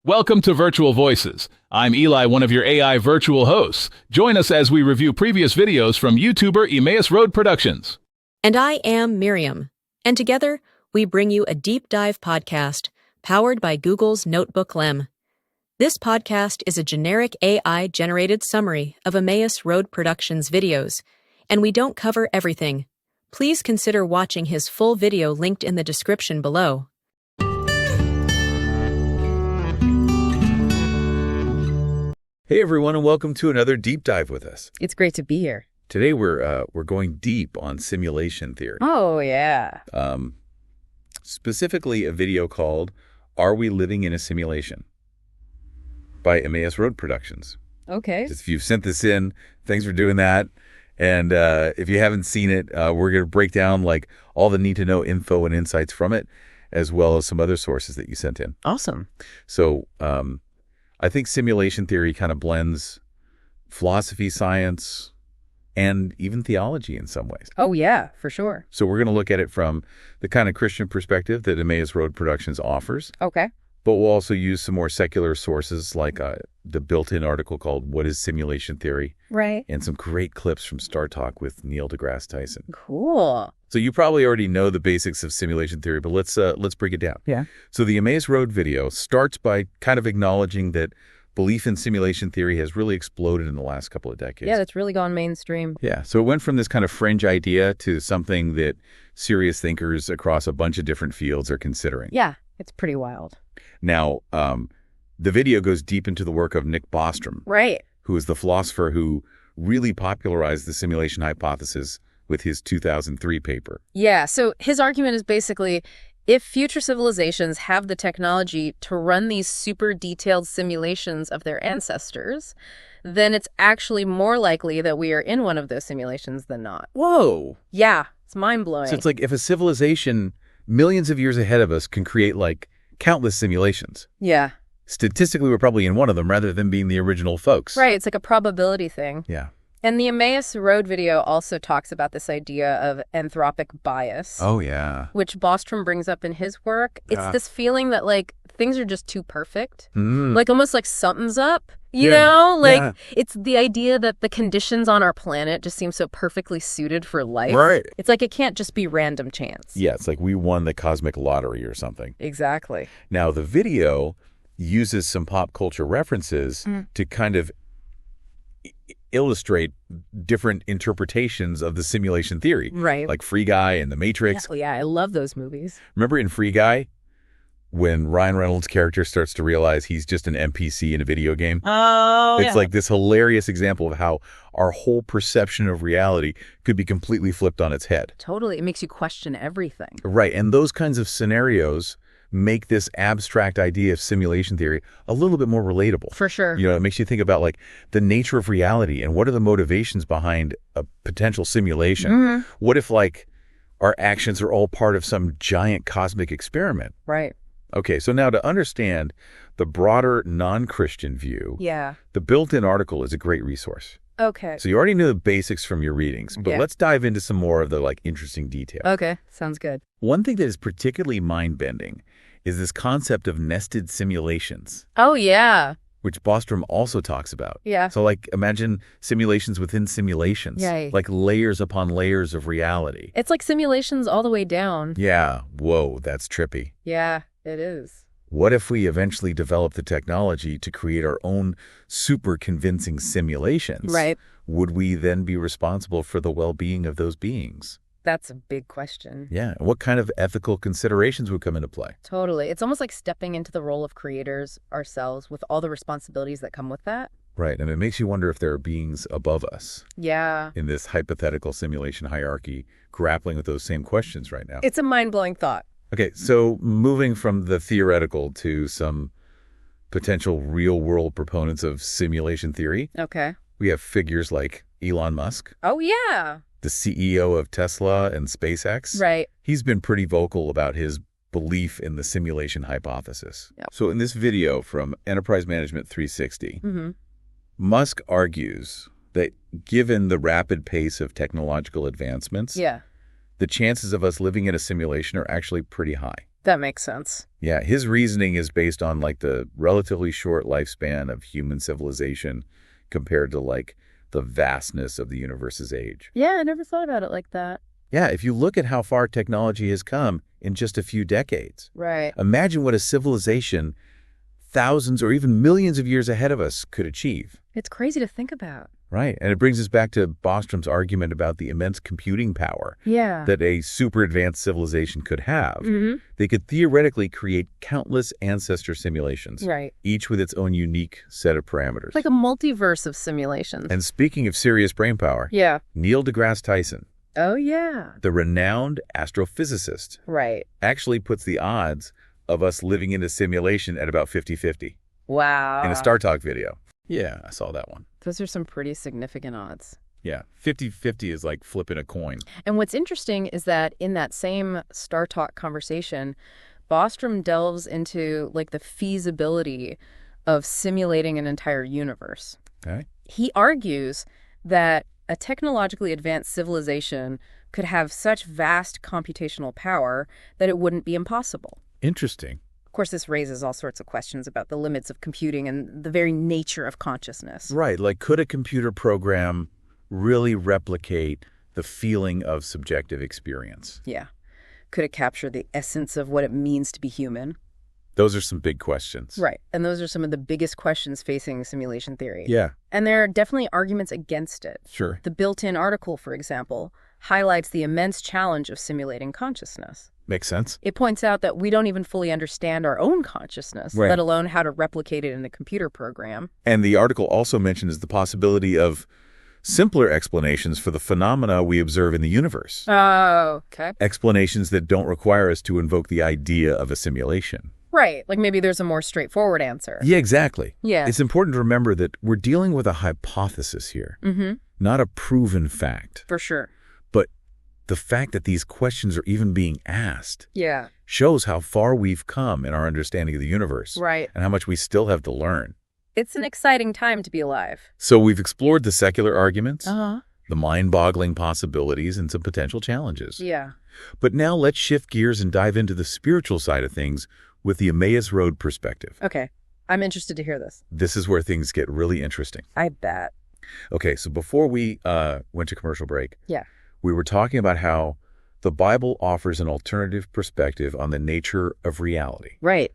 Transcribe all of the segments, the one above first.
Welcome to Virtual Voices. I'm Eli, one of your AI virtual hosts. Join us as we review previous videos from YouTuber Emmaus Road Productions. And I am Miriam. And together, we bring you a deep dive podcast powered by Google's NotebookLM. This podcast is a generic AI-generated summary of Emmaus Road Productions videos, and we don't cover everything. Please consider watching his full video linked in the description below. Hey everyone, and welcome to another deep dive with us. It's great to be here. Today we're going deep on simulation theory. Oh yeah. Specifically a video called "Are We Living in a Simulation?" by Emmaus Road Productions. Okay. If you've sent this in, thanks for doing that. And if you haven't seen it, we're going to break down like all the need to know info and insights from it, as well as some other sources that you sent in. Awesome. So I think simulation theory kind of blends philosophy, science, and even theology in some ways. Oh yeah, for sure. So we're going to look at it from the kind of Christian perspective that Emmaus Road Productions offers. Okay. But we'll also use some more secular sources like the built-in article called "What is Simulation Theory?" Right. And some great clips from Star Talk with Neil deGrasse Tyson. Cool. So you probably already know the basics of simulation theory, but let's break it down. Yeah. So the Emmaus Road video starts by kind of acknowledging that belief in simulation theory has really exploded in the last couple of decades. Yeah, that's really gone mainstream. Yeah. So it went from this kind of fringe idea to something that serious thinkers across a bunch of different fields are considering. Yeah, it's pretty wild. Now, the video goes deep into the work of Nick Bostrom, Right. who is the philosopher who really popularized the simulation hypothesis with his 2003 paper. Yeah, so his argument is basically, if future civilizations have the technology to run these super detailed simulations of their ancestors, then it's actually more likely that we are in one of those simulations than not. Whoa. Yeah, it's mind-blowing. So it's like if a civilization millions of years ahead of us can create like countless simulations. Yeah. Statistically, we're probably in one of them rather than being the original folks. Right, it's like a probability thing. Yeah. And the Emmaus Road video also talks about this idea of anthropic bias. Oh, yeah. Which Bostrom brings up in his work. It's this feeling that, like, things are just too perfect. Like, almost like something's up, you know? Like, it's the idea that the conditions on our planet just seem so perfectly suited for life. Right. It's like it can't just be random chance. Yeah, it's like we won the cosmic lottery or something. Exactly. Now, the video uses some pop culture references to kind of illustrate different interpretations of the simulation theory. Right. Like Free Guy and The Matrix. Yeah, I love those movies. Remember in Free Guy, when Ryan Reynolds' character starts to realize he's just an NPC in a video game? Oh, It's like this hilarious example of how our whole perception of reality could be completely flipped on its head. Totally. It makes you question everything. Right. And those kinds of scenarios make this abstract idea of simulation theory a little bit more relatable. For sure. You know, it makes you think about like the nature of reality and what are the motivations behind a potential simulation. What if like our actions are all part of some giant cosmic experiment? Right. Okay, so now to understand the broader non-Christian view, Yeah. the built-in article is a great resource. Okay. So you already know the basics from your readings, but let's dive into some more of the like interesting detail. Okay. Sounds good. One thing that is particularly mind-bending is this concept of nested simulations, Oh, yeah. which Bostrom also talks about. Yeah. So like imagine simulations within simulations, Right. like layers upon layers of reality. It's like simulations all the way down. Yeah, whoa, that's trippy. Yeah, it is. What if we eventually develop the technology to create our own super convincing simulations? Right. Would we then be responsible for the well-being of those beings? That's a big question. Yeah. What kind of ethical considerations would come into play? Totally. It's almost like stepping into the role of creators ourselves with all the responsibilities that come with that. Right. And it makes you wonder if there are beings above us Yeah. in this hypothetical simulation hierarchy grappling with those same questions right now. It's a mind-blowing thought. Okay. So moving from the theoretical to some potential real-world proponents of simulation theory, Okay. we have figures like Elon Musk, Oh, yeah. the CEO of Tesla and SpaceX. Right. He's been pretty vocal about his belief in the simulation hypothesis. Yep. So in this video from Enterprise Management 360, Mm-hmm. Musk argues that given the rapid pace of technological advancements, Yeah. the chances of us living in a simulation are actually pretty high. That makes sense. Yeah, his reasoning is based on like the relatively short lifespan of human civilization compared to like the vastness of the universe's age. Yeah, I never thought about it like that. Yeah, if you look at how far technology has come in just a few decades, Right. imagine what a civilization thousands or even millions of years ahead of us could achieve. It's crazy to think about. Right, and it brings us back to Bostrom's argument about the immense computing power Yeah. that a super advanced civilization could have. Mm-hmm. They could theoretically create countless ancestor simulations, Right. each with its own unique set of parameters. Like a multiverse of simulations. And speaking of serious brain power, Yeah. Neil deGrasse Tyson, Oh, yeah. the renowned astrophysicist, Right. actually puts the odds of us living in a simulation at about 50-50 Wow. in a Star Talk video. Yeah, I saw that one. Those are some pretty significant odds. Yeah, 50-50 is like flipping a coin. And what's interesting is that in that same Star Talk conversation, Bostrom delves into like the feasibility of simulating an entire universe. Okay. He argues that a technologically advanced civilization could have such vast computational power that it wouldn't be impossible. Interesting. Of course, this raises all sorts of questions about the limits of computing and the very nature of consciousness. Right, like could a computer program really replicate the feeling of subjective experience? Yeah. Could it capture the essence of what it means to be human? Those are some big questions. Right. And those are some of the biggest questions facing simulation theory. Yeah, And there are definitely arguments against it. sure. The built-in article, for example, highlights the immense challenge of simulating consciousness. Makes sense. It points out that we don't even fully understand our own consciousness, Right. let alone how to replicate it in a computer program. And the article also mentions the possibility of simpler explanations for the phenomena we observe in the universe. Oh, okay. Explanations that don't require us to invoke the idea of a simulation. Right. Like maybe there's a more straightforward answer. Yeah, exactly. Yeah. It's important to remember that we're dealing with a hypothesis here, not a proven fact. For sure. But the fact that these questions are even being asked Yeah. shows how far we've come in our understanding of the universe Right. and how much we still have to learn. It's an exciting time to be alive. So we've explored the secular arguments, Uh-huh. the mind-boggling possibilities, and some potential challenges. Yeah. But now let's shift gears and dive into the spiritual side of things with the Emmaus Road perspective. Okay. I'm interested to hear this. This is where things get really interesting. I bet. Okay, so before we went to commercial break, Yeah. we were talking about how the Bible offers an alternative perspective on the nature of reality. Right.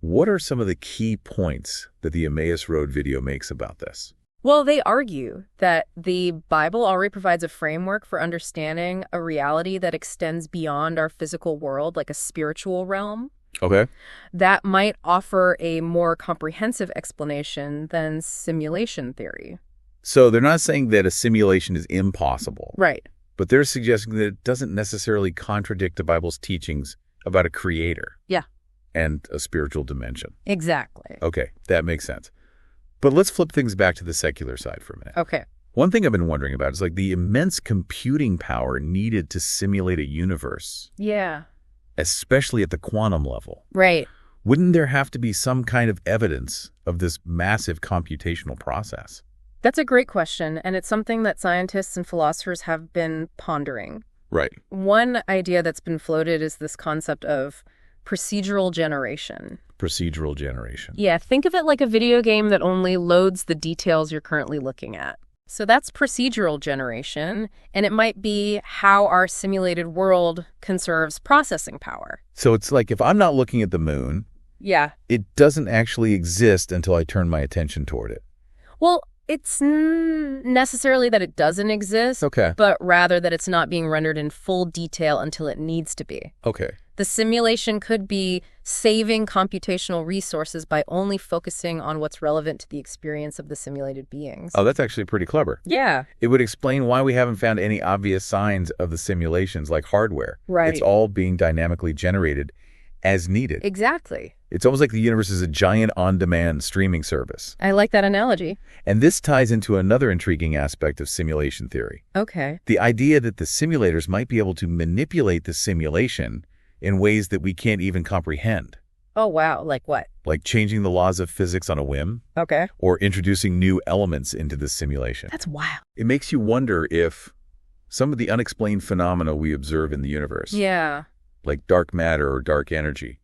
What are some of the key points that the Emmaus Road video makes about this? Well, they argue that the Bible already provides a framework for understanding a reality that extends beyond our physical world, like a spiritual realm. Okay. That might offer a more comprehensive explanation than simulation theory. So they're not saying that a simulation is impossible, Right. but they're suggesting that it doesn't necessarily contradict the Bible's teachings about a creator. Yeah. And a spiritual dimension. Exactly. Okay, that makes sense. But let's flip things back to the secular side for a minute. Okay. One thing I've been wondering about is like the immense computing power needed to simulate a universe, Yeah. especially at the quantum level. Right. Wouldn't there have to be some kind of evidence of this massive computational process? That's a great question, and it's something that scientists and philosophers have been pondering. Right. One idea that's been floated is this concept of procedural generation. Procedural generation. Yeah, think of it like a video game that only loads the details you're currently looking at. So that's procedural generation, and it might be how our simulated world conserves processing power. So it's like if I'm not looking at the moon, Yeah. it doesn't actually exist until I turn my attention toward it. Well, it's necessarily that it doesn't exist, Okay. but rather that it's not being rendered in full detail until it needs to be. Okay. The simulation could be saving computational resources by only focusing on what's relevant to the experience of the simulated beings. Oh, that's actually pretty clever. Yeah. It would explain why we haven't found any obvious signs of the simulations like hardware. Right. It's all being dynamically generated as needed. Exactly. It's almost like the universe is a giant on-demand streaming service. I like that analogy. And this ties into another intriguing aspect of simulation theory. Okay. The idea that the simulators might be able to manipulate the simulation in ways that we can't even comprehend, Oh, wow. Like what? like changing the laws of physics on a whim Okay. or introducing new elements into the simulation. That's wild. It makes you wonder if some of the unexplained phenomena we observe in the universe, Yeah. like dark matter or dark energy,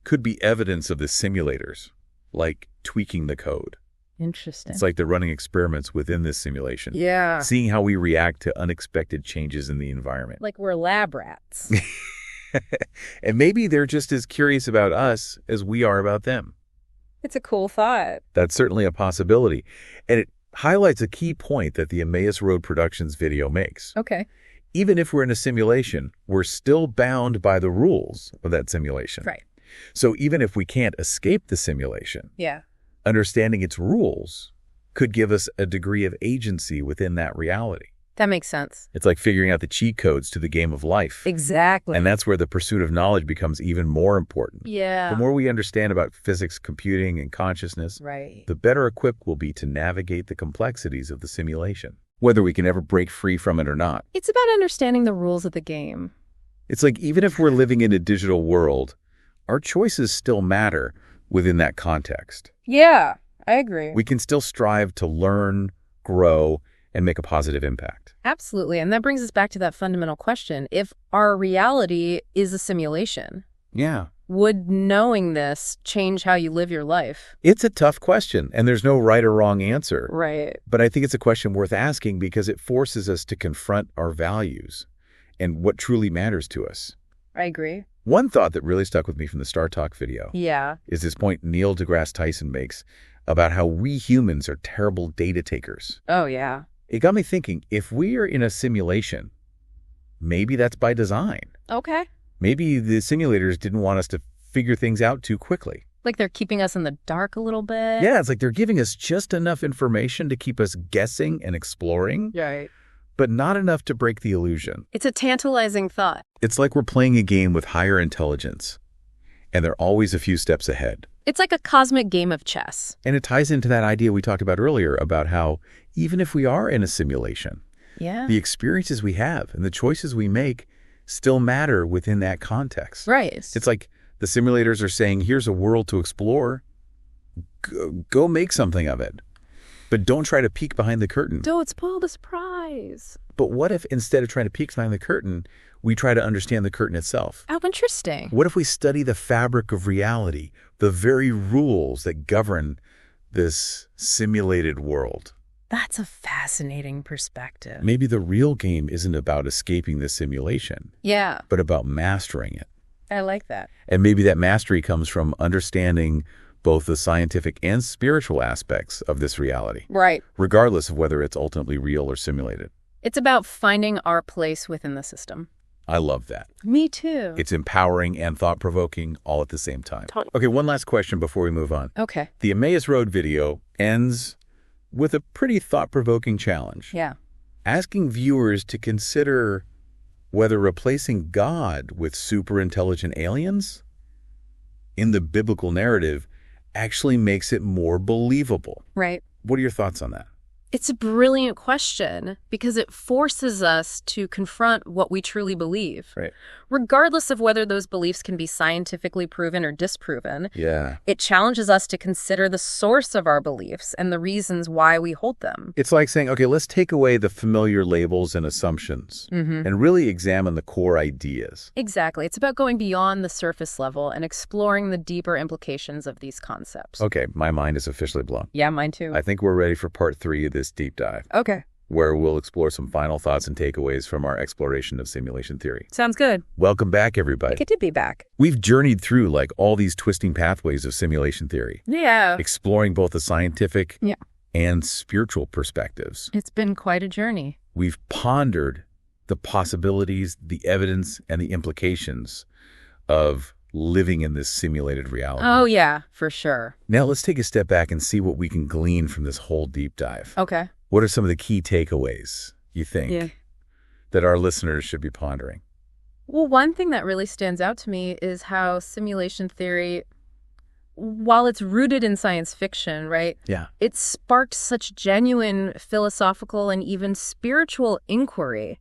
could be evidence of the simulators, like tweaking the code. Interesting. It's like they're running experiments within this simulation, Yeah. seeing how we react to unexpected changes in the environment. Like we're lab rats. And maybe they're just as curious about us as we are about them. It's a cool thought. That's certainly a possibility. And it highlights a key point that the Emmaus Road Productions video makes. Okay. Even if we're in a simulation, we're still bound by the rules of that simulation. Right. So even if we can't escape the simulation, Yeah. understanding its rules could give us a degree of agency within that reality. That makes sense. It's like figuring out the cheat codes to the game of life. Exactly. And that's where the pursuit of knowledge becomes even more important. Yeah. The more we understand about physics, computing, and consciousness, Right. the better equipped we'll be to navigate the complexities of the simulation, whether we can ever break free from it or not. It's about understanding the rules of the game. It's like even if we're living in a digital world, our choices still matter within that context. Yeah, I agree. We can still strive to learn, grow, and make a positive impact. Absolutely. And that brings us back to that fundamental question. If our reality is a simulation, Yeah. would knowing this change how you live your life? It's a tough question, and there's no right or wrong answer. Right. But I think it's a question worth asking because it forces us to confront our values and what truly matters to us. I agree. One thought that really stuck with me from the Star Talk video Yeah. is this point Neil deGrasse Tyson makes about how we humans are terrible data takers. Oh, yeah. It got me thinking, if we are in a simulation, maybe that's by design. Okay. Maybe the simulators didn't want us to figure things out too quickly. Like they're keeping us in the dark a little bit. Yeah, it's like they're giving us just enough information to keep us guessing and exploring, Right. but not enough to break the illusion. It's a tantalizing thought. It's like we're playing a game with higher intelligence, and they're always a few steps ahead. It's like a cosmic game of chess. And it ties into that idea we talked about earlier about how even if we are in a simulation, Yeah. the experiences we have and the choices we make still matter within that context. Right. It's like the simulators are saying, here's a world to explore. Go make something of it. But don't try to peek behind the curtain. Don't spoil the surprise. But what if instead of trying to peek behind the curtain, we try to understand the curtain itself? Oh, interesting. What if we study the fabric of reality, the very rules that govern this simulated world? That's a fascinating perspective. Maybe the real game isn't about escaping the simulation, Yeah, but about mastering it. I like that. And maybe that mastery comes from understanding both the scientific and spiritual aspects of this reality, Right. regardless of whether it's ultimately real or simulated. It's about finding our place within the system. I love that. Me too. It's empowering and thought-provoking all at the same time. Okay, one last question before we move on. Okay. The Emmaus Road video ends with a pretty thought-provoking challenge, Yeah. asking viewers to consider whether replacing God with super-intelligent aliens in the biblical narrative actually makes it more believable. Right. What are your thoughts on that? It's a brilliant question because it forces us to confront what we truly believe. Right. Regardless of whether those beliefs can be scientifically proven or disproven, Yeah. it challenges us to consider the source of our beliefs and the reasons why we hold them. It's like saying, okay, let's take away the familiar labels and assumptions and really examine the core ideas. Exactly. It's about going beyond the surface level and exploring the deeper implications of these concepts. Okay, my mind is officially blown. Yeah, mine too. I think we're ready for part 3 of this deep dive, Okay. where we'll explore some final thoughts and takeaways from our exploration of simulation theory. Sounds good. Welcome back, everybody. Good to be back. We've journeyed through like all these twisting pathways of simulation theory, Yeah. exploring both the scientific Yeah. and spiritual perspectives. It's been quite a journey. We've pondered the possibilities, the evidence, and the implications of living in this simulated reality. Oh, yeah, for sure. Now let's take a step back and see what we can glean from this whole deep dive. Okay. What are some of the key takeaways, you think, that our listeners should be pondering? Well, one thing that really stands out to me is how simulation theory, while it's rooted in science fiction, right, Yeah. it sparked such genuine philosophical and even spiritual inquiry.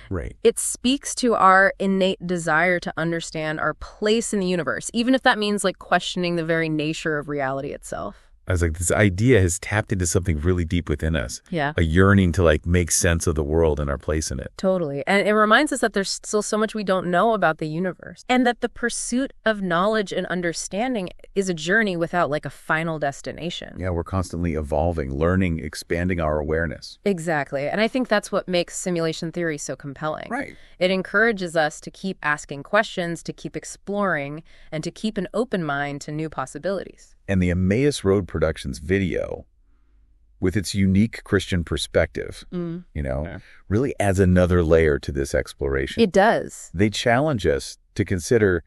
Right. It speaks to our innate desire to understand our place in the universe, even if that means like questioning the very nature of reality itself. I was like, this idea has tapped into something really deep within us. Yeah. A yearning to like make sense of the world and our place in it. Totally. And it reminds us that there's still so much we don't know about the universe, and that the pursuit of knowledge and understanding is a journey without like a final destination. Yeah, we're constantly evolving, learning, expanding our awareness. Exactly. And I think that's what makes simulation theory so compelling. Right. It encourages us to keep asking questions, to keep exploring, and to keep an open mind to new possibilities. And the Emmaus Road Productions video, with its unique Christian perspective, really adds another layer to this exploration. It does. They challenge us to consider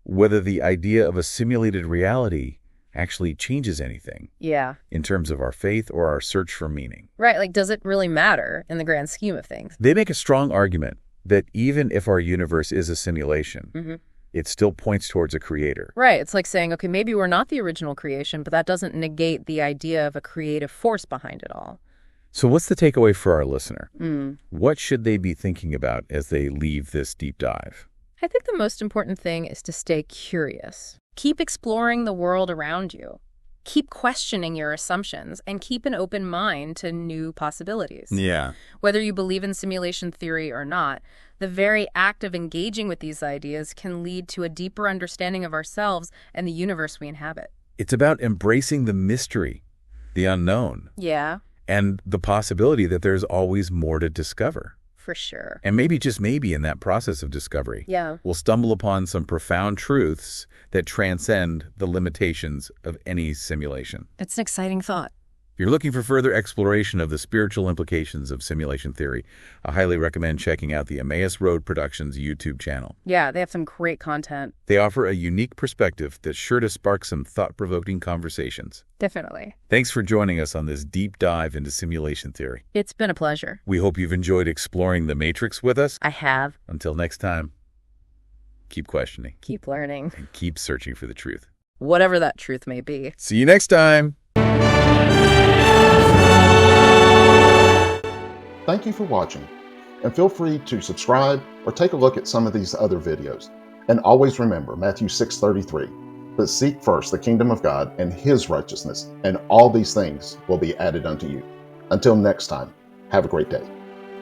whether the idea of a simulated reality actually changes anything. Yeah. In terms of our faith or our search for meaning. Right. Like, does it really matter in the grand scheme of things? They make a strong argument that even if our universe is a simulation, it still points towards a creator. Right. It's like saying, okay, maybe we're not the original creation, but that doesn't negate the idea of a creative force behind it all. So what's the takeaway for our listener? What should they be thinking about as they leave this deep dive? I think the most important thing is to stay curious. Keep exploring the world around you. Keep questioning your assumptions and keep an open mind to new possibilities. Yeah. Whether you believe in simulation theory or not, the very act of engaging with these ideas can lead to a deeper understanding of ourselves and the universe we inhabit. It's about embracing the mystery, the unknown. Yeah. And the possibility that there's always more to discover. For sure. And maybe, just maybe, in that process of discovery, we'll stumble upon some profound truths that transcend the limitations of any simulation. It's an exciting thought. If you're looking for further exploration of the spiritual implications of simulation theory, I highly recommend checking out the Emmaus Road Productions YouTube channel. Yeah, they have some great content. They offer a unique perspective that's sure to spark some thought-provoking conversations. Definitely. Thanks for joining us on this deep dive into simulation theory. It's been a pleasure. We hope you've enjoyed exploring the Matrix with us. I have. Until next time, keep questioning. Keep learning. And keep searching for the truth. Whatever that truth may be. See you next time. Thank you for watching, and feel free to subscribe or take a look at some of these other videos. And always remember Matthew 6:33, but seek first the kingdom of God and his righteousness, and all these things will be added unto you. Until next time, have a great day.